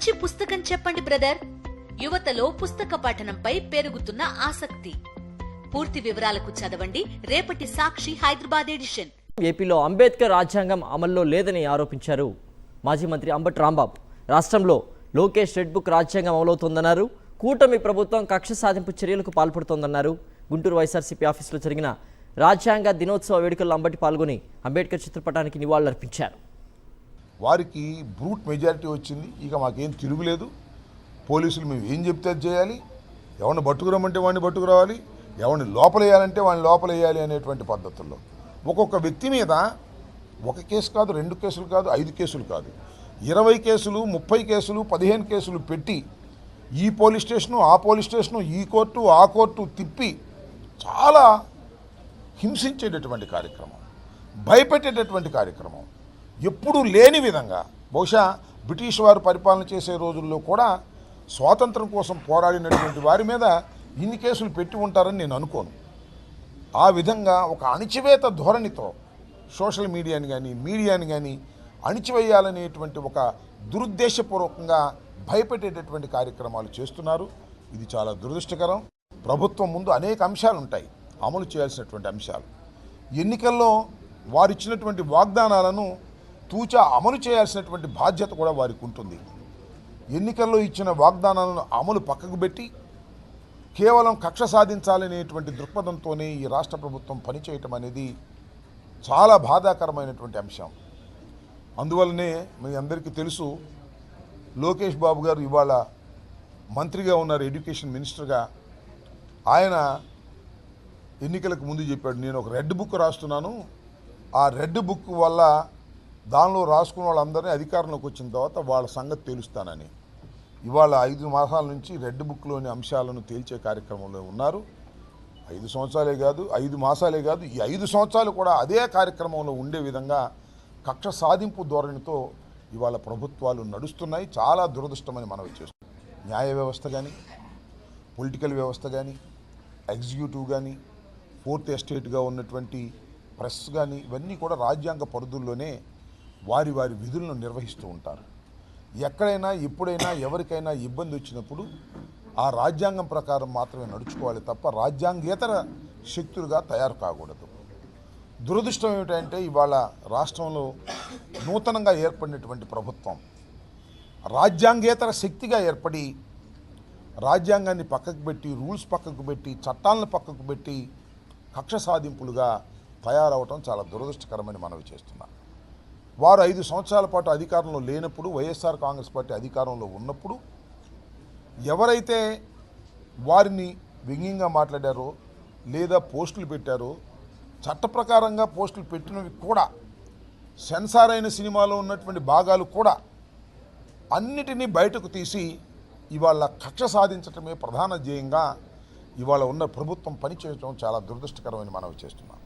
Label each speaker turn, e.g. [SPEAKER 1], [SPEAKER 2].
[SPEAKER 1] మంచి పుస్తకం చెప్పండి బ్రదర్. యువతలో పుస్తక పఠనంపై పెరుగుతున్న ఆసక్తి. పూర్తి వివరాలకు చదవండి రేపటి సాక్షి హైదరాబాద్ ఎడిషన్.
[SPEAKER 2] ఏపీలో అంబేద్కర్ రాజ్యాంగం అమల్లో లేదని ఆరోపించారు మాజీ మంత్రి అంబటి రాంబాబు. రాష్ట్రంలో లోకేష్ రెడ్ బుక్ రాజ్యాంగం అమలవుతోందన్నారు. కూటమి ప్రభుత్వం కక్ష సాధింపు చర్యలకు పాల్పడుతోందన్నారు. గుంటూరు వైఎస్ఆర్సీపీ ఆఫీసులో జరిగిన రాజ్యాంగ దినోత్సవ వేడుకల్లో అంబటి పాల్గొని అంబేద్కర్ చిత్రపటానికి నివాళులర్పించారు.
[SPEAKER 3] వారికి బ్రూట్ మెజారిటీ వచ్చింది. ఇక మాకేం తిరుగులేదు. పోలీసులు మేము ఏం చెప్తే అది చేయాలి. ఎవరిని పట్టుకురమ్మంటే వాడిని పట్టుకురావాలి, ఎవరిని లోపలేయాలంటే వాడిని లోపలేయాలి అనేటువంటి పద్ధతుల్లో ఒక్కొక్క వ్యక్తి మీద ఒక కేసు కాదు, 2 కేసులు కాదు, 5 కేసులు కాదు, 20 కేసులు, 30 కేసులు, 15 కేసులు పెట్టి ఈ పోలీస్ స్టేషను, ఆ పోలీస్ స్టేషను, ఈ కోర్టు, ఆ కోర్టు తిప్పి చాలా హింసించేటటువంటి కార్యక్రమం, భయపెట్టేటటువంటి కార్యక్రమం, ఎప్పుడూ లేని విధంగా. బహుశా బ్రిటిష్ వారు పరిపాలన చేసే రోజుల్లో కూడా స్వాతంత్రం కోసం పోరాడినటువంటి వారి మీద ఇన్ని కేసులు పెట్టి ఉంటారని నేను అనుకోను. ఆ విధంగా ఒక అణిచివేత ధోరణితో సోషల్ మీడియాని కానీ మీడియాని కానీ అణిచివేయాలనేటువంటి ఒక దురుద్దేశపూర్వకంగా భయపెట్టేటటువంటి కార్యక్రమాలు చేస్తున్నారు. ఇది చాలా దురదృష్టకరం. ప్రభుత్వం ముందు అనేక అంశాలు ఉంటాయి, అమలు చేయాల్సినటువంటి అంశాలు. ఎన్నికల్లో వారు ఇచ్చినటువంటి వాగ్దానాలను తూచా అమలు చేయాల్సినటువంటి బాధ్యత కూడా వారికి ఉంటుంది. ఎన్నికల్లో ఇచ్చిన వాగ్దానాలను అమలు పక్కకు పెట్టి కేవలం కక్ష సాధించాలనేటువంటి దృక్పథంతోనే ఈ రాష్ట్ర ప్రభుత్వం పనిచేయటం అనేది చాలా బాధాకరమైనటువంటి అంశం. అందువల్లనే మీ అందరికీ తెలుసు, లోకేష్ బాబు గారు ఇవాళ మంత్రిగా ఉన్నారు, ఎడ్యుకేషన్ మినిస్టర్గా. ఆయన ఎన్నికలకు ముందు చెప్పాడు, నేను ఒక రెడ్ బుక్ రాస్తున్నాను, ఆ రెడ్ బుక్ వల్ల దానిలో రాసుకున్న వాళ్ళందరినీ అధికారంలోకి వచ్చిన తర్వాత వాళ్ళ సంగతి తెలుస్తానని. ఇవాళ 5 మాసాల నుంచి రెడ్ బుక్లోని అంశాలను తేల్చే కార్యక్రమంలో ఉన్నారు. 5 సంవత్సరాలే కాదు, 5 మాసాలే కాదు, ఈ 5 సంవత్సరాలు కూడా అదే కార్యక్రమంలో ఉండే విధంగా కక్ష సాధింపు ధోరణితో ఇవాళ ప్రభుత్వాలు నడుస్తున్నాయి. చాలా దురదృష్టమని మనం చేస్తున్నాం. న్యాయ వ్యవస్థ కానీ, పొలిటికల్ వ్యవస్థ కానీ, ఎగ్జిక్యూటివ్ కానీ, ఫోర్త్ ఎస్టేట్గా ఉన్నటువంటి ప్రెస్ కానీ, ఇవన్నీ కూడా రాజ్యాంగ పరిధుల్లోనే వారి వారి విధులను నిర్వహిస్తూ ఉంటారు. ఎక్కడైనా ఎప్పుడైనా ఎవరికైనా ఇబ్బంది వచ్చినప్పుడు ఆ రాజ్యాంగం ప్రకారం మాత్రమే నడుచుకోవాలి తప్ప రాజ్యాంగేతర శక్తులుగా తయారు కాకూడదు. దురదృష్టం ఏమిటంటే ఇవాళ రాష్ట్రంలో నూతనంగా ఏర్పడినటువంటి ప్రభుత్వం రాజ్యాంగేతర శక్తిగా ఏర్పడి రాజ్యాంగాన్ని పక్కకు పెట్టి, రూల్స్ పక్కకు పెట్టి, చట్టాలను పక్కకు పెట్టి కక్ష సాధింపులుగా తయారవటం చాలా దురదృష్టకరమని మనవి చేస్తున్నాం. వారు 5 సంవత్సరాల పాటు అధికారంలో లేనప్పుడు, వైఎస్ఆర్ కాంగ్రెస్ పార్టీ అధికారంలో ఉన్నప్పుడు ఎవరైతే వారిని వ్యంగ్యంగా మాట్లాడారో లేదా పోస్టులు పెట్టారో, చట్ట ప్రకారంగా పోస్టులు పెట్టినవి కూడా, సెన్సార్ అయిన సినిమాలో ఉన్నటువంటి భాగాలు కూడా అన్నిటినీ బయటకు తీసి ఇవాళ కక్ష సాధించటమే ప్రధాన ధ్యేయంగా ఇవాళ ఉన్న ప్రభుత్వం పనిచేయడం చాలా దురదృష్టకరమని మనవి చేస్తున్నాం.